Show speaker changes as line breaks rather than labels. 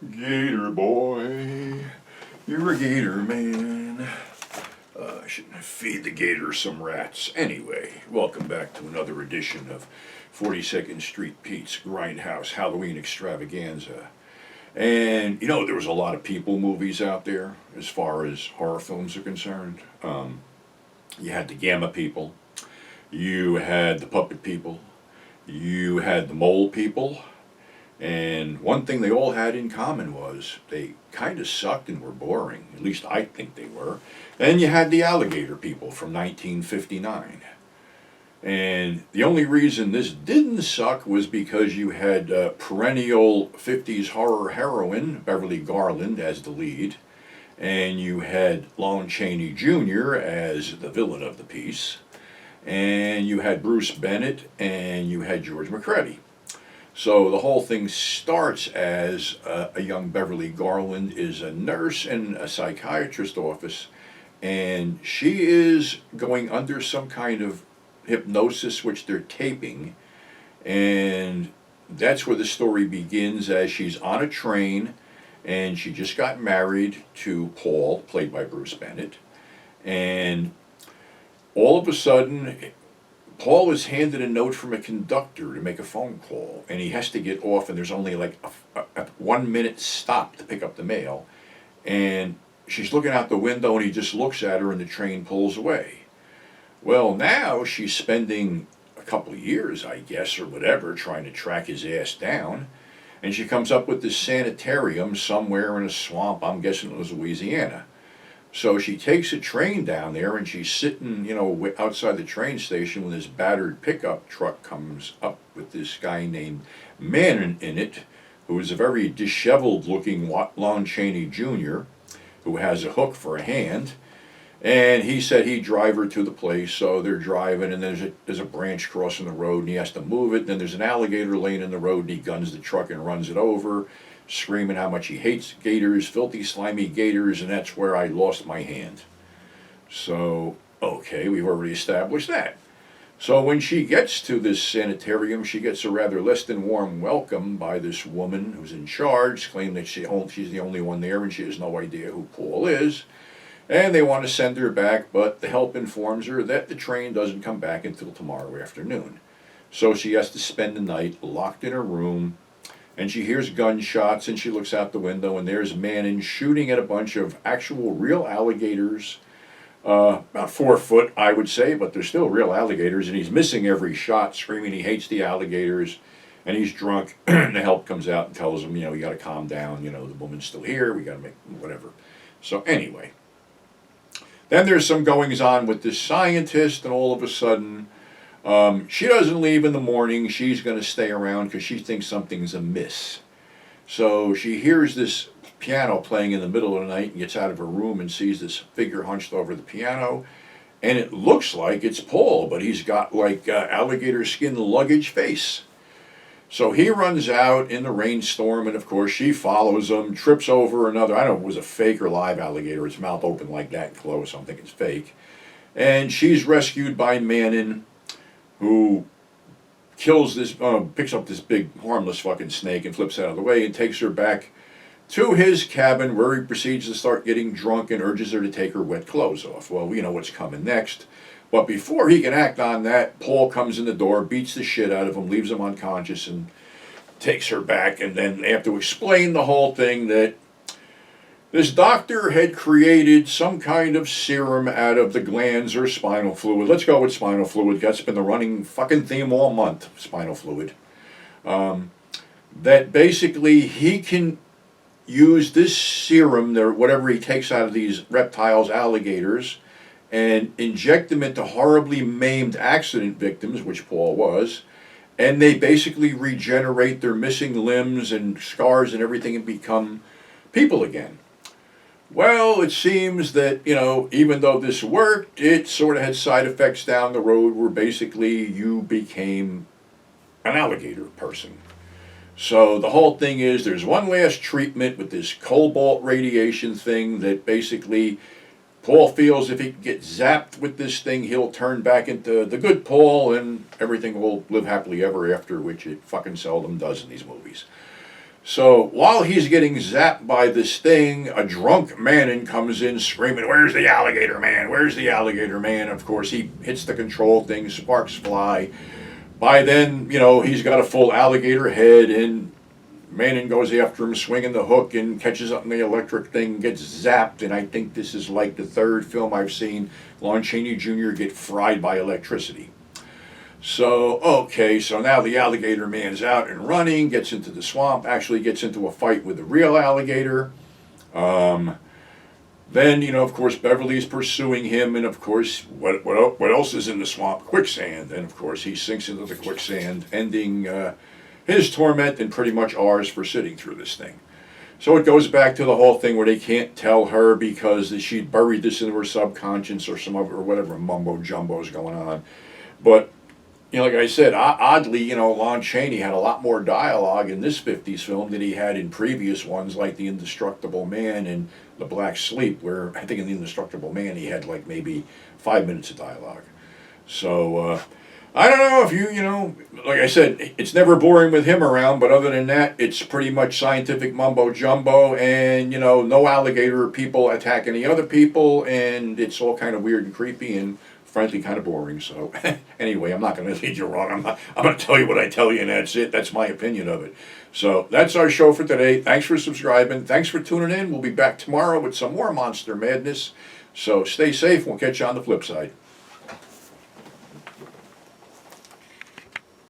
Gator boy, you're a gator man. I should feed the gator some rats. Anyway, welcome back to another edition of 42nd Street Pete's Grindhouse Halloween Extravaganza. And, there was a lot of people movies out there as far as horror films are concerned. You had the Gamma people, you had the Puppet people, you had the Mole people. And one thing they all had in common was they kind of sucked and were boring. At least I think they were. And you had the Alligator people from 1959. And the only reason this didn't suck was because you had perennial 50s horror heroine Beverly Garland as the lead. And you had Lon Chaney Jr. as the villain of the piece. And you had Bruce Bennett and you had George McCready. So the whole thing starts as a young Beverly Garland is a nurse in a psychiatrist's office, and she is going under some kind of hypnosis, which they're taping, and that's where the story begins, as she's on a train, and she just got married to Paul, played by Bruce Bennett, and all of a sudden Paul is handed a note from a conductor to make a phone call, and he has to get off, and there's only like a 1 minute stop to pick up the mail. And she's looking out the window, and he just looks at her, and the train pulls away. Well, now she's spending a couple of years, I guess, or whatever, trying to track his ass down. And she comes up with this sanitarium somewhere in a swamp. I'm guessing it was Louisiana. So she takes a train down there, and she's sitting, outside the train station when this battered pickup truck comes up with this guy named Manning in it, who is a very disheveled-looking Lon Chaney Jr., who has a hook for a hand. And he said he'd drive her to the place, so they're driving, and there's a branch crossing the road, and he has to move it. Then there's an alligator laying in the road, and he guns the truck and runs it over, screaming how much he hates gators, filthy, slimy gators, and that's where I lost my hand. So, okay, we've already established that. So when she gets to this sanitarium, she gets a rather less than warm welcome by this woman who's in charge, claiming that she's the only one there, and she has no idea who Paul is. And they want to send her back, but the help informs her that the train doesn't come back until tomorrow afternoon. So she has to spend the night locked in her room, and she hears gunshots, and she looks out the window, and there's Manning shooting at a bunch of actual real alligators, about 4 foot, I would say, but they're still real alligators, and he's missing every shot, screaming he hates the alligators, and he's drunk, and the help comes out and tells him, you got to calm down, the woman's still here, we got to make whatever. So anyway, then there's some goings-on with this scientist, and all of a sudden, she doesn't leave in the morning. She's going to stay around because she thinks something's amiss. So she hears this piano playing in the middle of the night and gets out of her room and sees this figure hunched over the piano. And it looks like it's Paul, but he's got like alligator skin luggage face. So he runs out in the rainstorm, and of course she follows him, trips over another, I don't know if it was a fake or live alligator, its mouth open like that close, so I'm thinking it's fake. And she's rescued by Manning, who kills picks up this big harmless fucking snake and flips out of the way and takes her back to his cabin, where he proceeds to start getting drunk and urges her to take her wet clothes off. Well, we know what's coming next. But before he can act on that, Paul comes in the door, beats the shit out of him, leaves him unconscious, and takes her back. And then they have to explain the whole thing that this doctor had created some kind of serum out of the glands or spinal fluid. Let's go with spinal fluid. That's been the running fucking theme all month, spinal fluid. That basically he can use this serum, or whatever he takes out of these reptiles, alligators, and inject them into horribly maimed accident victims, which Paul was, and they basically regenerate their missing limbs and scars and everything and become people again. Well, it seems that, even though this worked, it sort of had side effects down the road where basically you became an alligator person. So the whole thing is there's one last treatment with this cobalt radiation thing that basically Paul feels if he gets zapped with this thing, he'll turn back into the good Paul and everything will live happily ever after, which it fucking seldom does in these movies. So while he's getting zapped by this thing, a drunk Manning comes in screaming, "Where's the alligator man? Where's the alligator man?" Of course, he hits the control thing, sparks fly. By then, he's got a full alligator head, and Manning goes after him, swinging the hook, and catches up in the electric thing, gets zapped. And I think this is like the third film I've seen Lon Chaney Jr. get fried by electricity. So, okay, so now the alligator man's out and running, gets into the swamp, actually gets into a fight with a real alligator. Then, of course, Beverly's pursuing him, and of course, what else is in the swamp? Quicksand. And of course, he sinks into the quicksand, ending his torment and pretty much ours for sitting through this thing. So it goes back to the whole thing where they can't tell her because she buried this into her subconscious or or whatever mumbo jumbo is going on. But like I said, oddly, Lon Chaney had a lot more dialogue in this 50s film than he had in previous ones like The Indestructible Man and The Black Sleep, where I think in The Indestructible Man he had like maybe 5 minutes of dialogue. So, I don't know if like I said, it's never boring with him around, but other than that, it's pretty much scientific mumbo jumbo, and, no alligator people attack any other people, and it's all kind of weird and creepy and frankly kind of boring. So anyway, I'm not going to lead you wrong. I'm going to tell you what I tell you, and that's it. That's my opinion of it. So that's our show for today. Thanks for subscribing. Thanks for tuning in. We'll be back tomorrow with some more Monster Madness. So stay safe. We'll catch you on the flip side.